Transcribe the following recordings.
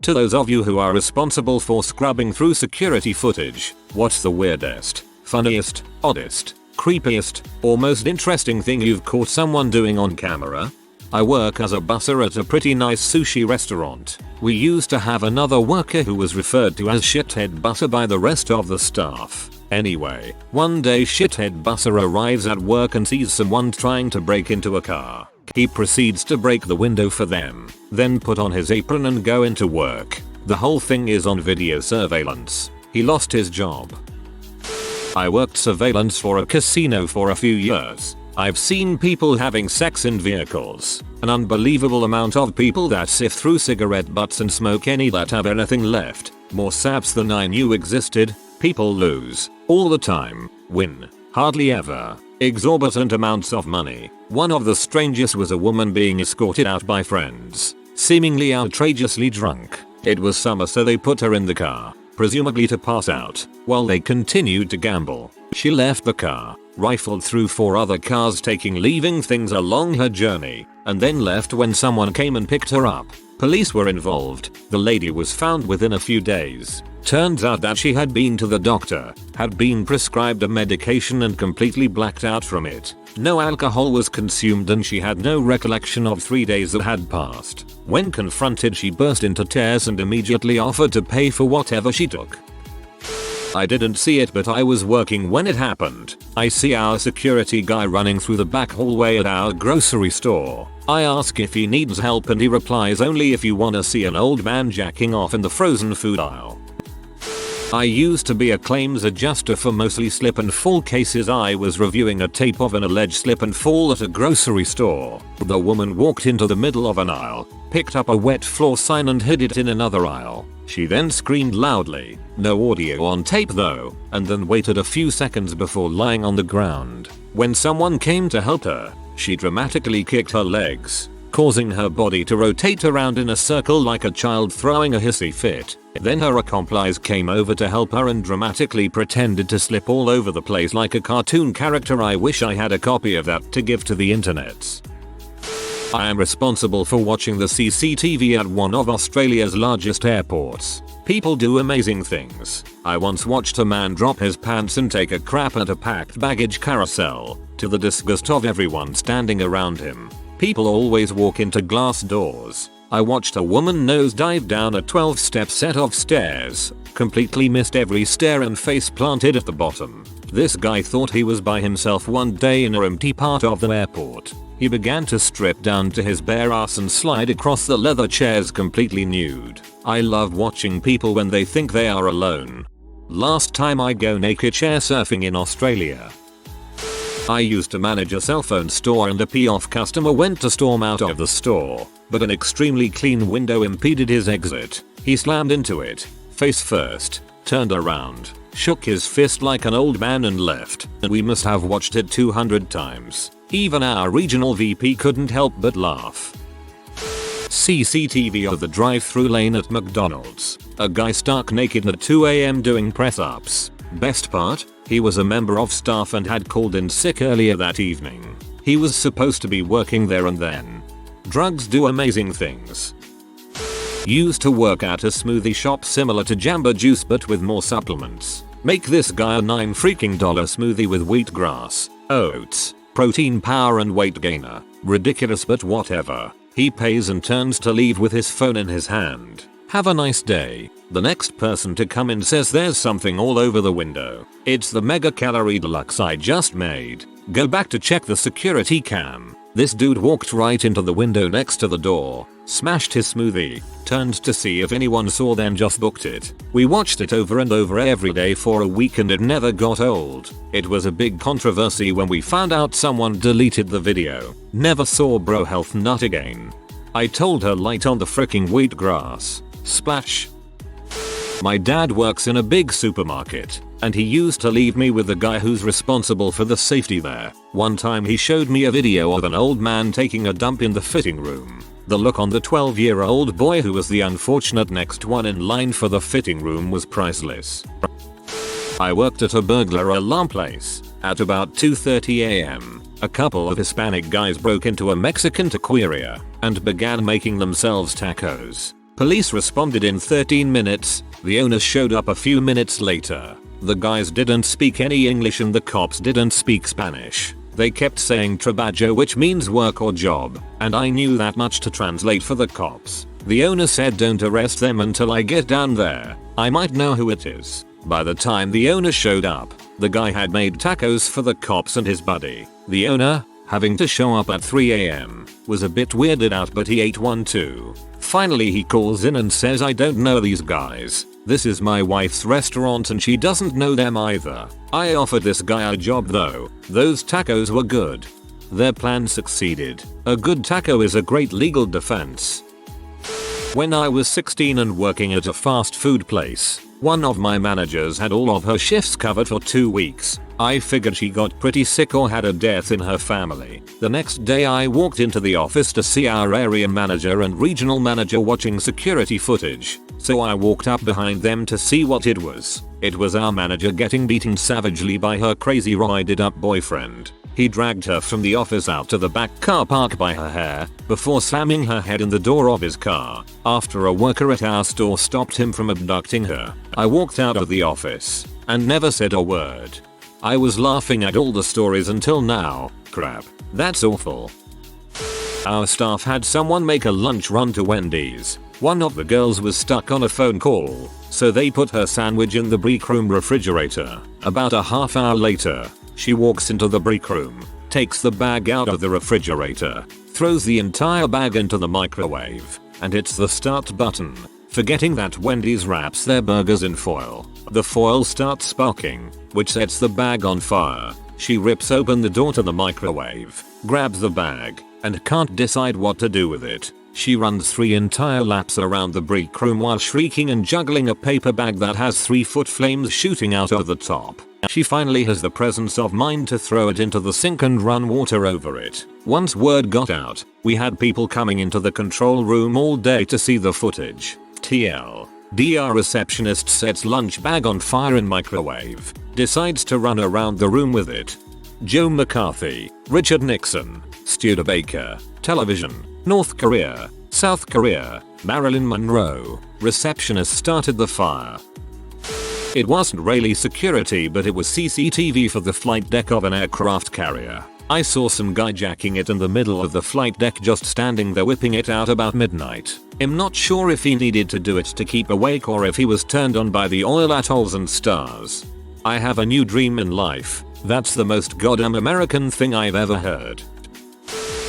To those of you who are responsible for scrubbing through security footage, what's the weirdest, funniest, oddest, creepiest, or most interesting thing you've caught someone doing on camera? I work as a busser at a pretty nice sushi restaurant. We used to have another worker who was referred to as shithead busser by the rest of the staff. Anyway, one day shithead busser arrives at work and sees someone trying to break into a car. He proceeds to break the window for them, then put on his apron and go into work. The whole thing is on video surveillance. He lost his job. I worked surveillance for a casino for a few years. I've seen people having sex in vehicles. An unbelievable amount of people that sift through cigarette butts and smoke any that have anything left. More saps than I knew existed. People lose. All the time. Win. Hardly ever. Exorbitant amounts of money. One of the strangest was a woman being escorted out by friends. Seemingly outrageously drunk. It was summer, so they put her in the car, presumably to pass out, while they continued to gamble. She left the car, rifled through 4 other cars leaving things along her journey, and then left when someone came and picked her up. Police were involved. The lady was found within a few days. Turns out that she had been to the doctor, had been prescribed a medication and completely blacked out from it. No alcohol was consumed and she had no recollection of 3 days that had passed. When confronted, she burst into tears and immediately offered to pay for whatever she took. I didn't see it, but I was working when it happened. I see our security guy running through the back hallway at our grocery store. I ask if he needs help and he replies, only if you wanna see an old man jacking off in the frozen food aisle. I used to be a claims adjuster for mostly slip and fall cases. I was reviewing a tape of an alleged slip and fall at a grocery store. The woman walked into the middle of an aisle, picked up a wet floor sign and hid it in another aisle. She then screamed loudly, no audio on tape though, and then waited a few seconds before lying on the ground. When someone came to help her, she dramatically kicked her legs, causing her body to rotate around in a circle like a child throwing a hissy fit. Then her accomplice came over to help her and dramatically pretended to slip all over the place like a cartoon character. I wish I had a copy of that to give to the internets. I am responsible for watching the CCTV at one of Australia's largest airports. People do amazing things. I once watched a man drop his pants and take a crap at a packed baggage carousel, to the disgust of everyone standing around him. People always walk into glass doors. I watched a woman nosedive down a 12-step set of stairs, completely missed every stair and face planted at the bottom. This guy thought he was by himself one day in an empty part of the airport. He began to strip down to his bare ass and slide across the leather chairs completely nude. I love watching people when they think they are alone. Last time I go naked chair surfing in Australia. I used to manage a cell phone store and a pee-off customer went to storm out of the store, but an extremely clean window impeded his exit. He slammed into it, face first, turned around, shook his fist like an old man and left, and we must have watched it 200 times. Even our regional VP couldn't help but laugh. CCTV of the drive-through lane at McDonald's. A guy stark naked at 2 AM doing press-ups. Best part? He was a member of staff and had called in sick earlier that evening. He was supposed to be working there and then. Drugs do amazing things. Used to work at a smoothie shop similar to Jamba Juice but with more supplements. Make this guy a $9 freaking smoothie with wheatgrass, oats, protein powder and weight gainer. Ridiculous, but whatever. He pays and turns to leave with his phone in his hand. Have a nice day. The next person to come in says there's something all over the window. It's the mega calorie deluxe I just made. Go back to check the security cam. This dude walked right into the window next to the door, smashed his smoothie, turned to see if anyone saw, then just booked it. We watched it over and over every day for a week and it never got old. It was a big controversy when we found out someone deleted the video. Never saw bro health nut again. I told her light on the fricking wheatgrass. Splash. My dad works in a big supermarket, and he used to leave me with the guy who's responsible for the safety there. One time he showed me a video of an old man taking a dump in the fitting room. The look on the 12-year-old boy, who was the unfortunate next one in line for the fitting room, was priceless. I worked at a burglar alarm place. At about 2:30 AM, a couple of Hispanic guys broke into a Mexican taqueria and began making themselves tacos. Police responded in 13 minutes, the owner showed up a few minutes later. The guys didn't speak any English and the cops didn't speak Spanish. They kept saying trabajo, which means work or job, and I knew that much to translate for the cops. The owner said don't arrest them until I get down there, I might know who it is. By the time the owner showed up, the guy had made tacos for the cops and his buddy. The owner, having to show up at 3 AM, was a bit weirded out, but he ate one too. Finally he calls in and says, I don't know these guys. This is my wife's restaurant and she doesn't know them either. I offered this guy a job though. Those tacos were good. Their plan succeeded. A good taco is a great legal defense. When I was 16 and working at a fast food place, one of my managers had all of her shifts covered for 2 weeks. I figured she got pretty sick or had a death in her family. The next day I walked into the office to see our area manager and regional manager watching security footage. So I walked up behind them to see what it was. It was our manager getting beaten savagely by her crazy roided up boyfriend. He dragged her from the office out to the back car park by her hair, before slamming her head in the door of his car. After a worker at our store stopped him from abducting her, I walked out of the office and never said a word. I was laughing at all the stories until now. Crap, that's awful. Our staff had someone make a lunch run to Wendy's. One of the girls was stuck on a phone call, so they put her sandwich in the break room refrigerator. About a half hour later, she walks into the break room, takes the bag out of the refrigerator, throws the entire bag into the microwave, and hits the start button, forgetting that Wendy's wraps their burgers in foil. The foil starts sparking, which sets the bag on fire. She rips open the door to the microwave, grabs the bag, and can't decide what to do with it. She runs 3 entire laps around the break room while shrieking and juggling a paper bag that has 3-foot flames shooting out of the top. She finally has the presence of mind to throw it into the sink and run water over it. Once word got out, we had people coming into the control room all day to see the footage. TLDR receptionist sets lunch bag on fire in microwave, decides to run around the room with it. Joe McCarthy, Richard Nixon, Studebaker, television, North Korea, South Korea, Marilyn Monroe, receptionist started the fire. It wasn't really security, but it was CCTV for the flight deck of an aircraft carrier. I saw some guy jacking it in the middle of the flight deck, just standing there whipping it out about midnight. I'm not sure if he needed to do it to keep awake or if he was turned on by the oil atolls and stars. I have a new dream in life. That's the most goddamn American thing I've ever heard.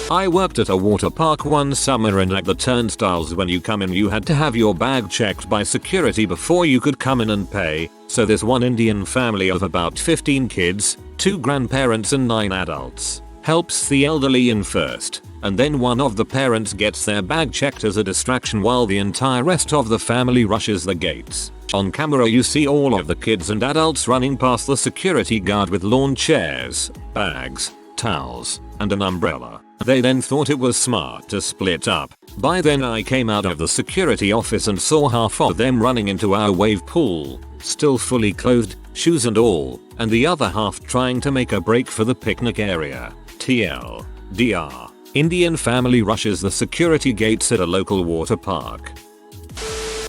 I worked at a water park one summer, and at the turnstiles when you come in you had to have your bag checked by security before you could come in and pay. So this one Indian family of about 15 kids, 2 grandparents and 9 adults, helps the elderly in first, and then one of the parents gets their bag checked as a distraction while the entire rest of the family rushes the gates. On camera you see all of the kids and adults running past the security guard with lawn chairs, bags, towels, and an umbrella. They then thought it was smart to split up. By then I came out of the security office and saw half of them running into our wave pool, still fully clothed, shoes and all, and the other half trying to make a break for the picnic area. TLDR. Indian family rushes the security gates at a local water park.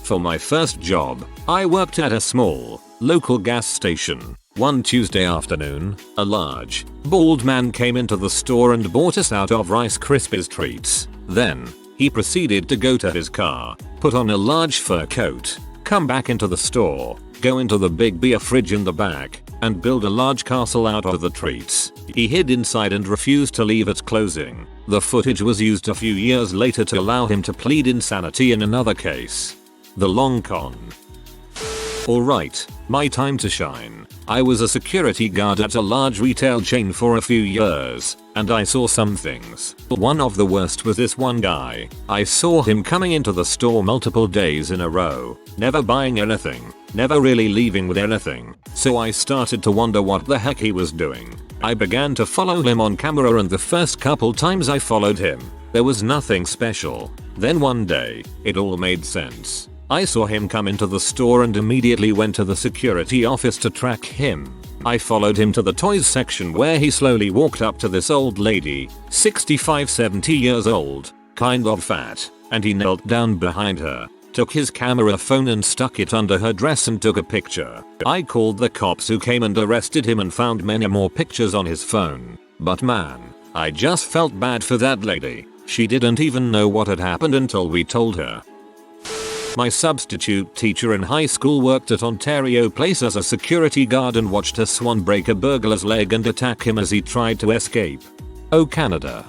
For my first job, I worked at a small, local gas station. One Tuesday afternoon, a large, bald man came into the store and bought us out of Rice Krispies treats. Then, he proceeded to go to his car, put on a large fur coat, come back into the store, go into the big beer fridge in the back, and build a large castle out of the treats. He hid inside and refused to leave at closing. The footage was used a few years later to allow him to plead insanity in another case. The long con. Alright, my time to shine. I was a security guard at a large retail chain for a few years, and I saw some things. One of the worst was this one guy. I saw him coming into the store multiple days in a row, never buying anything, never really leaving with anything, so I started to wonder what the heck he was doing. I began to follow him on camera, and the first couple times I followed him, there was nothing special. Then one day, it all made sense. I saw him come into the store and immediately went to the security office to track him. I followed him to the toys section where he slowly walked up to this old lady, 65-70 years old, kind of fat, and he knelt down behind her. took his camera phone and stuck it under her dress and took a picture. I called the cops who came and arrested him and found many more pictures on his phone. But man, I just felt bad for that lady. She didn't even know what had happened until we told her. My substitute teacher in high school worked at Ontario Place as a security guard and watched a swan break a burglar's leg and attack him as he tried to escape. Oh Canada.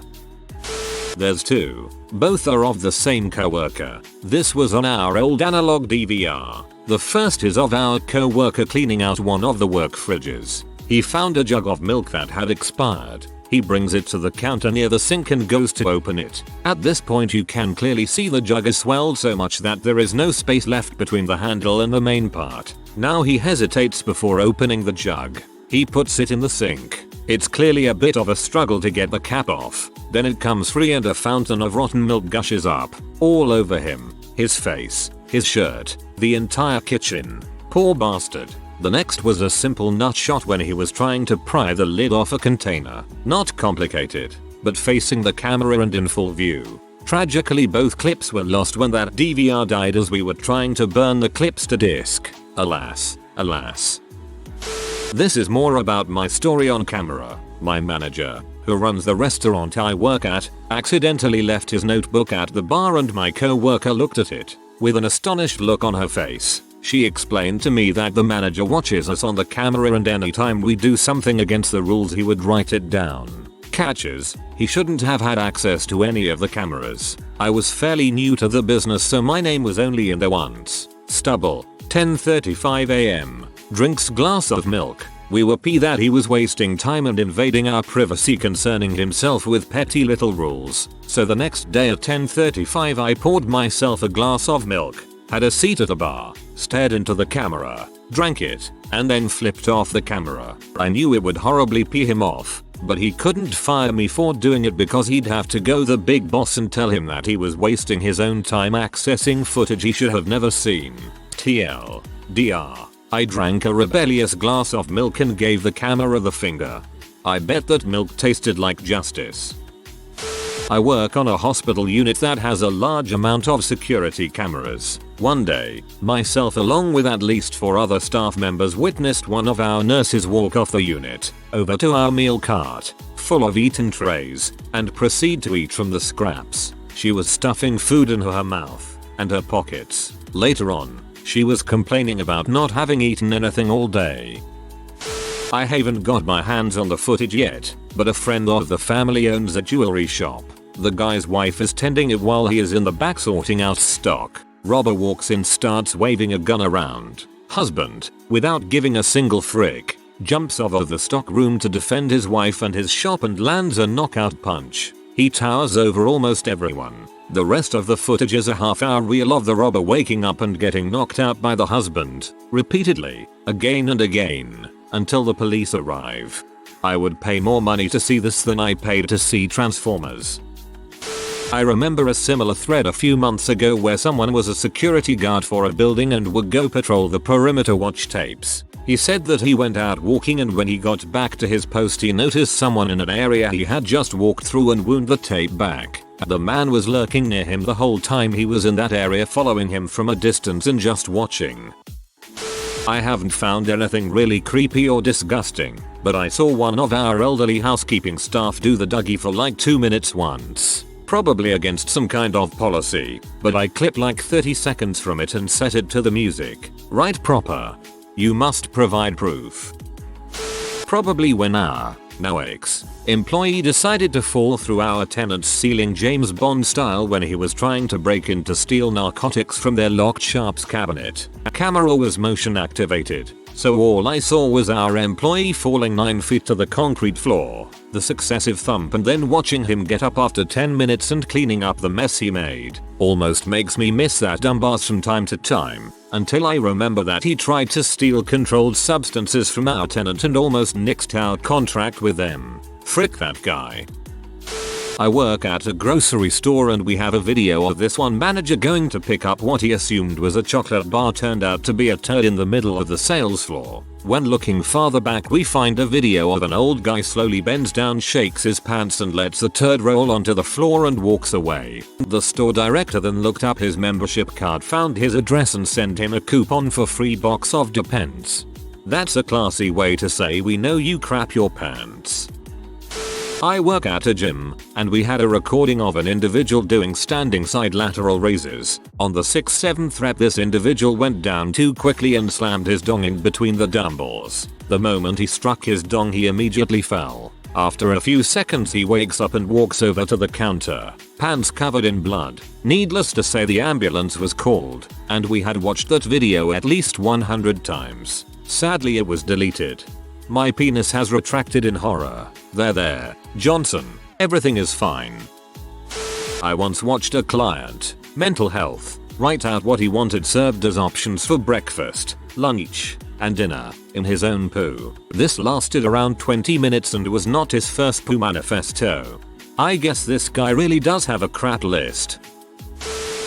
There's two. Both are of the same coworker. This was on our old analog DVR. The first is of our coworker cleaning out one of the work fridges. He found a jug of milk that had expired. He brings it to the counter near the sink and goes to open it. At this point you can clearly see the jug is swelled so much that there is no space left between the handle and the main part. Now he hesitates before opening the jug. He puts it in the sink. It's clearly a bit of a struggle to get the cap off. Then it comes free and a fountain of rotten milk gushes up. All over him, his face, his shirt, the entire kitchen. Poor bastard. The next was a simple nut shot when he was trying to pry the lid off a container. Not complicated, but facing the camera and in full view. Tragically both clips were lost when that DVR died as we were trying to burn the clips to disk. Alas, alas. This is more about my story on camera. My manager, who runs the restaurant I work at, accidentally left his notebook at the bar and my coworker looked at it. With an astonished look on her face, she explained to me that the manager watches us on the camera and anytime we do something against the rules he would write it down. Catches, he shouldn't have had access to any of the cameras. I was fairly new to the business so my name was only in there once. Stubble, 10:35 am. Drinks glass of milk. We were pee that he was wasting time and invading our privacy concerning himself with petty little rules. So the next day at 10:35 I poured myself a glass of milk, had a seat at a bar, stared into the camera, drank it, and then flipped off the camera. I knew it would horribly pee him off, but he couldn't fire me for doing it because he'd have to go the big boss and tell him that he was wasting his own time accessing footage he should have never seen. TLDR. I drank a rebellious glass of milk and gave the camera the finger. I bet that milk tasted like justice. I work on a hospital unit that has a large amount of security cameras. One day, myself along with at least 4 other staff members witnessed one of our nurses walk off the unit, over to our meal cart, full of eaten trays, and proceed to eat from the scraps. She was stuffing food in her mouth and her pockets. Later on, she was complaining about not having eaten anything all day. I haven't got my hands on the footage yet, but a friend of the family owns a jewelry shop. The guy's wife is tending it while he is in the back sorting out stock. Robber walks in, starts waving a gun around. Husband, without giving a single frick, jumps out of the stock room to defend his wife and his shop and lands a knockout punch. He towers over almost everyone. The rest of the footage is a half-hour reel of the robber waking up and getting knocked out by the husband, repeatedly, again and again, until the police arrive. I would pay more money to see this than I paid to see Transformers. I remember a similar thread a few months ago where someone was a security guard for a building and would go patrol the perimeter watch tapes. He said that he went out walking and when he got back to his post he noticed someone in an area he had just walked through and wound the tape back. The man was lurking near him the whole time he was in that area, following him from a distance and just watching. I haven't found anything really creepy or disgusting, but I saw one of our elderly housekeeping staff do the Dougie for like 2 minutes once. Probably against some kind of policy, but I clipped like 30 seconds from it and set it to the music. Right proper. You must provide proof. Probably when our now ex-employee decided to fall through our tenant's ceiling James Bond style when he was trying to break in to steal narcotics from their locked sharps cabinet. A camera was motion activated, so all I saw was our employee falling 9 feet to the concrete floor, the successive thump and then watching him get up after 10 minutes and cleaning up the mess he made. Almost makes me miss that dumbass from time to time, until I remember that he tried to steal controlled substances from our tenant and almost nixed our contract with them. Frick that guy. I work at a grocery store and we have a video of this one manager going to pick up what he assumed was a chocolate bar turned out to be a turd in the middle of the sales floor. When looking farther back we find a video of an old guy slowly bends down, shakes his pants and lets the turd roll onto the floor and walks away. The store director then looked up his membership card, found his address and sent him a coupon for free box of Depends. That's a classy way to say we know you crap your pants. I work at a gym, and we had a recording of an individual doing standing side lateral raises. On the 6-7th rep this individual went down too quickly and slammed his dong in between the dumbbells. The moment he struck his dong he immediately fell. After a few seconds he wakes up and walks over to the counter, pants covered in blood. Needless to say the ambulance was called, and we had watched that video at least 100 times. Sadly it was deleted. My penis has retracted in horror. There, Johnson. Everything is fine. I once watched a client, mental health, write out what he wanted served as options for breakfast, lunch, and dinner, in his own poo. This lasted around 20 minutes and was not his first poo manifesto. I guess this guy really does have a crap list.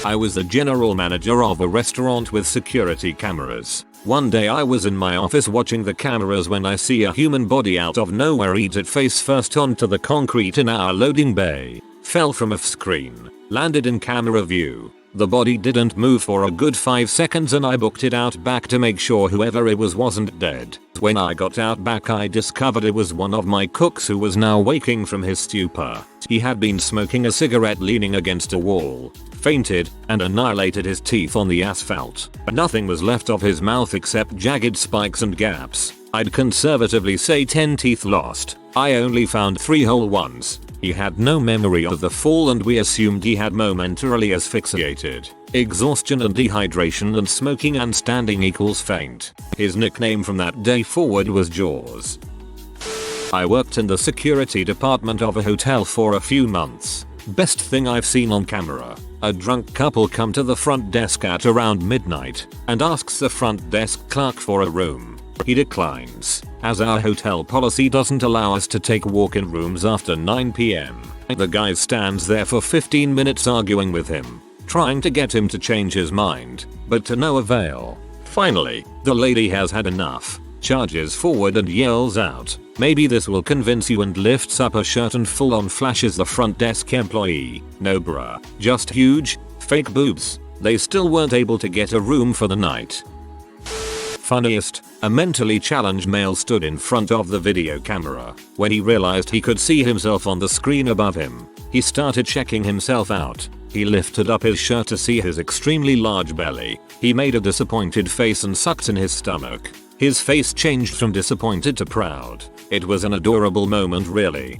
I was the general manager of a restaurant with security cameras. One day I was in my office watching the cameras when I see a human body out of nowhere eat it face first onto the concrete in our loading bay. Fell from off screen, landed in camera view. The body didn't move for a good 5 seconds and I booked it out back to make sure whoever it was wasn't dead. When I got out back I discovered it was one of my cooks who was now waking from his stupor. He had been smoking a cigarette leaning against a wall, fainted, and annihilated his teeth on the asphalt. Nothing was left of his mouth except jagged spikes and gaps. I'd conservatively say 10 teeth lost. I only found 3 whole ones. He had no memory of the fall and we assumed he had momentarily asphyxiated. Exhaustion and dehydration and smoking and standing equals faint. His nickname from that day forward was Jaws. I worked in the security department of a hotel for a few months. Best thing I've seen on camera. A drunk couple come to the front desk at around midnight and asks the front desk clerk for a room. He declines, as our hotel policy doesn't allow us to take walk-in rooms after 9 PM. The guy stands there for 15 minutes arguing with him, trying to get him to change his mind, but to no avail. Finally, the lady has had enough, charges forward and yells out, "Maybe this will convince you," and lifts up her shirt and full on flashes the front desk employee. No bruh, just huge, fake boobs. They still weren't able to get a room for the night. Funniest, a mentally challenged male stood in front of the video camera. When he realized he could see himself on the screen above him, he started checking himself out. He lifted up his shirt to see his extremely large belly. He made a disappointed face and sucked in his stomach. His face changed from disappointed to proud. It was an adorable moment really.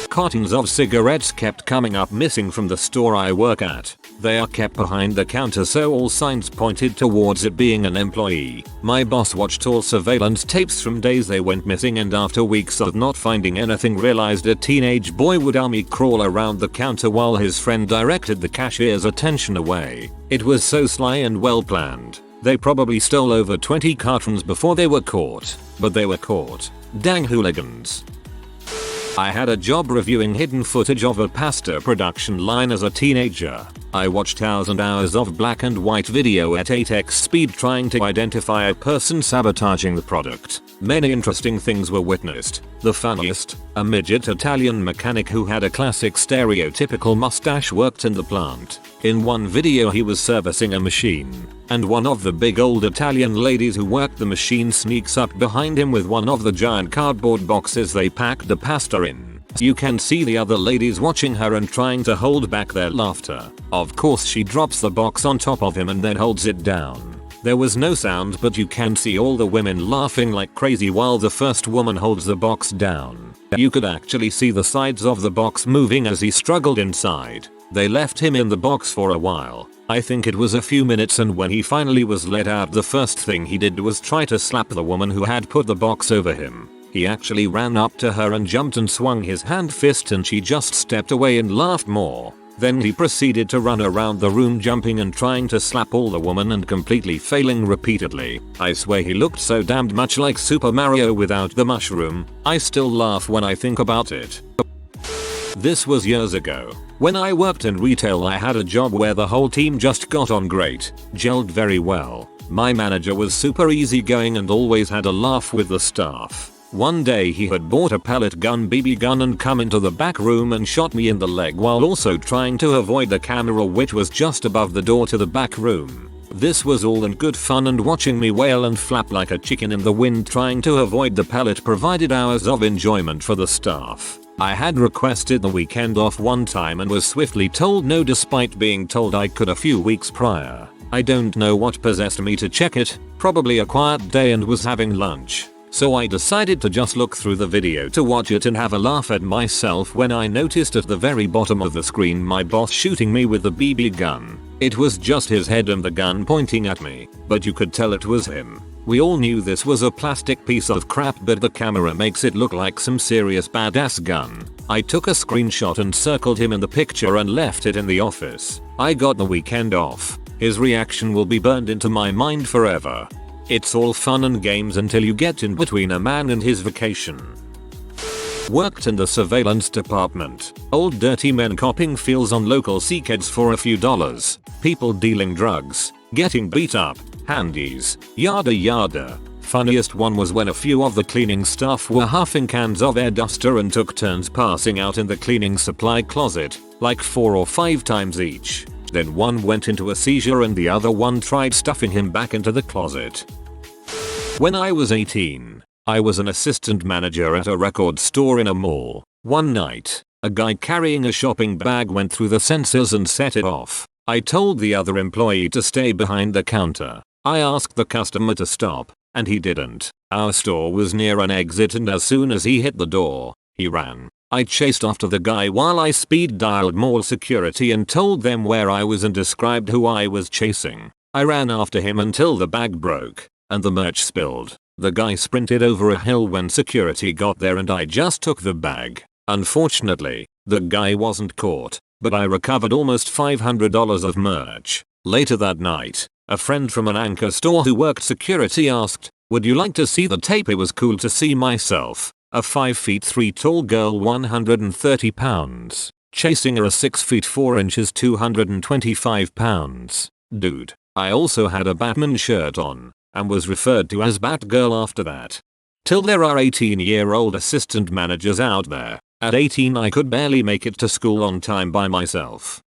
Cartons of cigarettes kept coming up missing from the store I work at. They are kept behind the counter so all signs pointed towards it being an employee. My boss watched all surveillance tapes from days they went missing and after weeks of not finding anything realized a teenage boy would army crawl around the counter while his friend directed the cashier's attention away. It was so sly and well planned. They probably stole over 20 cartons before they were caught. But they were caught. Dang hooligans. I had a job reviewing hidden footage of a pasta production line as a teenager. I watched hours and hours of black and white video at 8x speed trying to identify a person sabotaging the product. Many interesting things were witnessed. The funniest, a midget Italian mechanic who had a classic stereotypical mustache worked in the plant. In one video he was servicing a machine, and one of the big old Italian ladies who worked the machine sneaks up behind him with one of the giant cardboard boxes they packed the pasta in. You can see the other ladies watching her and trying to hold back their laughter. Of course she drops the box on top of him and then holds it down. There was no sound but you can see all the women laughing like crazy while the first woman holds the box down. You could actually see the sides of the box moving as he struggled inside. They left him in the box for a while. I think it was a few minutes, and when he finally was let out the first thing he did was try to slap the woman who had put the box over him. He actually ran up to her and jumped and swung his hand fist and she just stepped away and laughed more. Then he proceeded to run around the room jumping and trying to slap all the woman and completely failing repeatedly. I swear he looked so damned much like Super Mario without the mushroom. I still laugh when I think about it. This was years ago. When I worked in retail, I had a job where the whole team just got on great, gelled very well. My manager was super easygoing and always had a laugh with the staff. One day he had bought a pellet gun BB gun and come into the back room and shot me in the leg while also trying to avoid the camera, which was just above the door to the back room. This was all in good fun, and watching me wail and flap like a chicken in the wind trying to avoid the pellet provided hours of enjoyment for the staff. I had requested the weekend off one time and was swiftly told no despite being told I could a few weeks prior. I don't know what possessed me to check it, probably a quiet day and was having lunch. So I decided to just look through the video to watch it and have a laugh at myself when I noticed at the very bottom of the screen my boss shooting me with the BB gun. It was just his head and the gun pointing at me, but you could tell it was him. We all knew this was a plastic piece of crap, but the camera makes it look like some serious badass gun. I took a screenshot and circled him in the picture and left it in the office. I got the weekend off. His reaction will be burned into my mind forever. It's all fun and games until you get in between a man and his vacation. Worked in the surveillance department. Old dirty men copping feels on local C-kids for a few dollars. People dealing drugs. Getting beat up. Handies. Yada yada. Funniest one was when a few of the cleaning staff were huffing cans of air duster and took turns passing out in the cleaning supply closet, like 4 or 5 times each. Then one went into a seizure and the other one tried stuffing him back into the closet. When I was 18, I was an assistant manager at a record store in a mall. One night, a guy carrying a shopping bag went through the sensors and set it off. I told the other employee to stay behind the counter. I asked the customer to stop, and he didn't. Our store was near an exit, and as soon as he hit the door, he ran. I chased after the guy while I speed dialed mall security and told them where I was and described who I was chasing. I ran after him until the bag broke and the merch spilled. The guy sprinted over a hill when security got there and I just took the bag. Unfortunately, the guy wasn't caught, but I recovered almost $500 of merch. Later that night, a friend from an anchor store who worked security asked, "Would you like to see the tape?" It was cool to see myself, a 5'3" tall girl 130 pounds, chasing a 6'4" 225 pounds dude. I also had a Batman shirt on, and was referred to as Batgirl after that. Till there are 18-year-old assistant managers out there. At 18 I could barely make it to school on time by myself.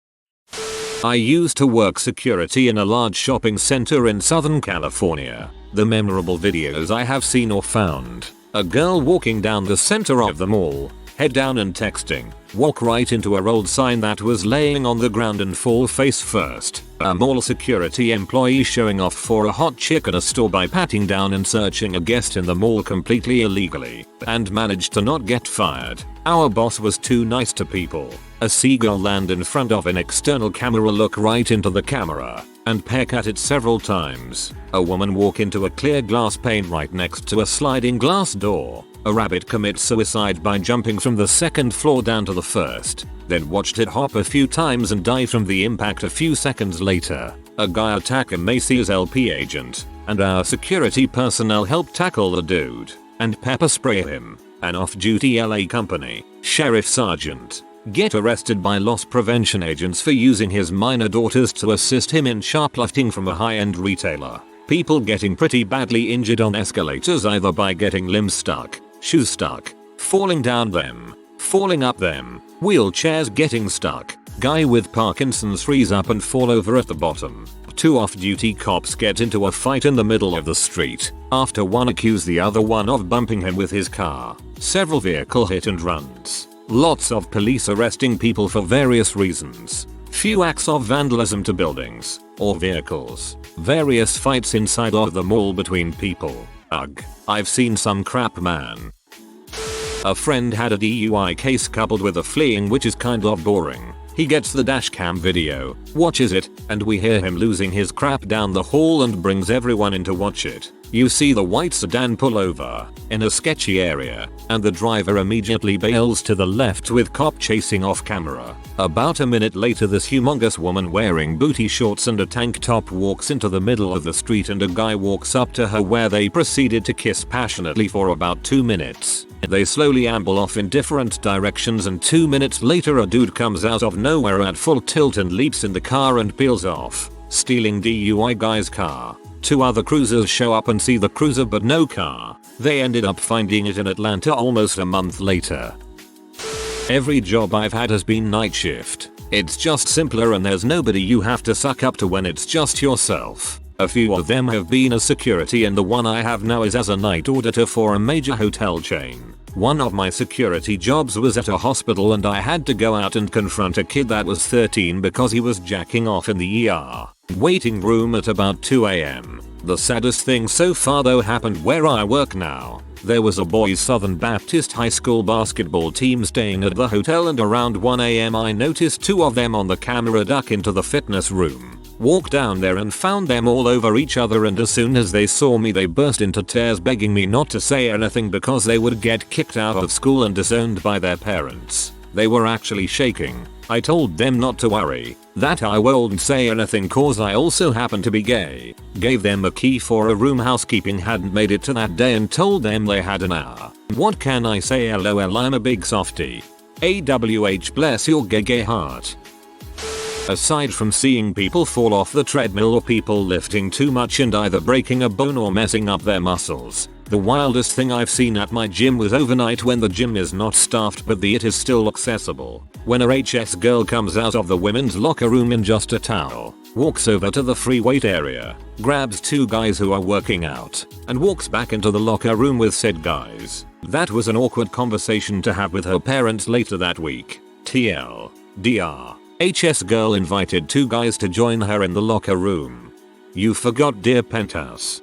I used to work security in a large shopping center in Southern California. The memorable videos I have seen or found: a girl walking down the center of the mall, head down and texting, walk right into a rolled sign that was laying on the ground and fall face first. A mall security employee showing off for a hot chick at a store by patting down and searching a guest in the mall completely illegally, and managed to not get fired. Our boss was too nice to people. A seagull land in front of an external camera, look right into the camera, and peck at it several times. A woman walk into a clear glass pane right next to a sliding glass door. A rabbit commit suicide by jumping from the second floor down to the first, then watched it hop a few times and die from the impact a few seconds later. A guy attack a Macy's LP agent, and our security personnel helped tackle the dude and pepper spray him. An off-duty LA company sheriff sergeant get arrested by loss prevention agents for using his minor daughters to assist him in shoplifting from a high-end retailer. People getting pretty badly injured on escalators, either by getting limbs stuck, shoes stuck, falling down them, falling up them, wheelchairs getting stuck. Guy with Parkinson's freeze up and fall over at the bottom. 2 off-duty cops get into a fight in the middle of the street after one accused the other one of bumping him with his car. Several vehicle hit and runs. Lots of police arresting people for various reasons. Few acts of vandalism to buildings or vehicles. Various fights inside of the mall between people. Ugh. I've seen some crap, man. A friend had a DUI case coupled with a fleeing, which is kind of boring. He gets the dashcam video, watches it, and we hear him losing his crap down the hall and brings everyone in to watch it. You see the white sedan pull over in a sketchy area, and the driver immediately bails to the left with cop chasing off camera. About a minute later, this humongous woman wearing booty shorts and a tank top walks into the middle of the street, and a guy walks up to her where they proceeded to kiss passionately for about 2 minutes. They slowly amble off in different directions, and 2 minutes later a dude comes out of nowhere at full tilt and leaps in the car and peels off, stealing DUI guy's car. 2 other cruisers show up and see the cruiser but no car. They ended up finding it in Atlanta almost a month later. Every job I've had has been night shift. It's just simpler and there's nobody you have to suck up to when it's just yourself. A few of them have been as security, and the one I have now is as a night auditor for a major hotel chain. One of my security jobs was at a hospital, and I had to go out and confront a kid that was 13 because he was jacking off in the ER waiting room at about 2 AM. The saddest thing so far though happened where I work now. There was a boys' Southern Baptist High School basketball team staying at the hotel, and around 1 AM I noticed 2 of them on the camera duck into the fitness room. Walked down there and found them all over each other, and as soon as they saw me they burst into tears begging me not to say anything because they would get kicked out of school and disowned by their parents. They were actually shaking. I told them not to worry, that I won't say anything cause I also happen to be gay. Gave them a key for a room housekeeping hadn't made it to that day and told them they had an hour. What can I say, lol, I'm a big softie. AWH, bless your gay heart. Aside from seeing people fall off the treadmill or people lifting too much and either breaking a bone or messing up their muscles, the wildest thing I've seen at my gym was overnight when the gym is not staffed but it is still accessible. When a HS girl comes out of the women's locker room in just a towel, walks over to the free weight area, grabs 2 guys who are working out, and walks back into the locker room with said guys. That was an awkward conversation to have with her parents later that week. TL. DR. HS girl invited 2 guys to join her in the locker room. You forgot, dear penthouse.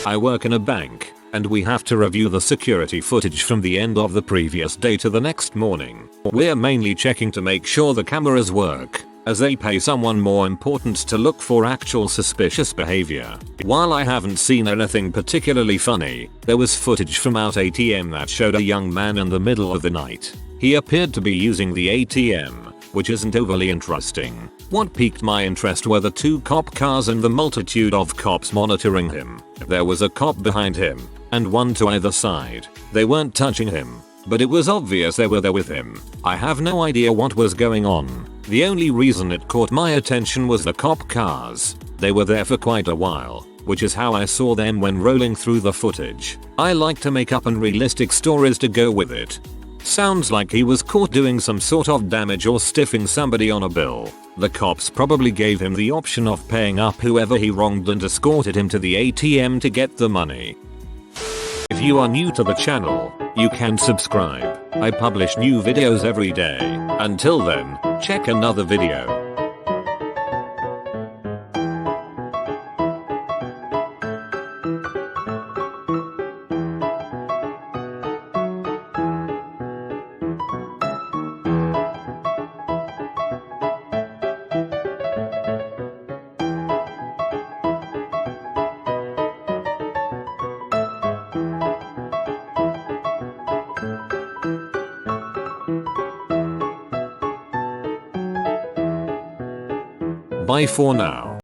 I work in a bank, and we have to review the security footage from the end of the previous day to the next morning. We're mainly checking to make sure the cameras work, as they pay someone more important to look for actual suspicious behavior. While I haven't seen anything particularly funny, there was footage from out ATM that showed a young man in the middle of the night. He appeared to be using the ATM, which isn't overly interesting. What piqued my interest were the 2 cop cars and the multitude of cops monitoring him. There was a cop behind him, and one to either side. They weren't touching him, but it was obvious they were there with him. I have no idea what was going on. The only reason it caught my attention was the cop cars. They were there for quite a while, which is how I saw them when rolling through the footage. I like to make up unrealistic stories to go with it. Sounds like he was caught doing some sort of damage or stiffing somebody on a bill. The cops probably gave him the option of paying up whoever he wronged and escorted him to the ATM to get the money. If you are new to the channel, you can subscribe. I publish new videos every day. Until then, check another video. Bye for now.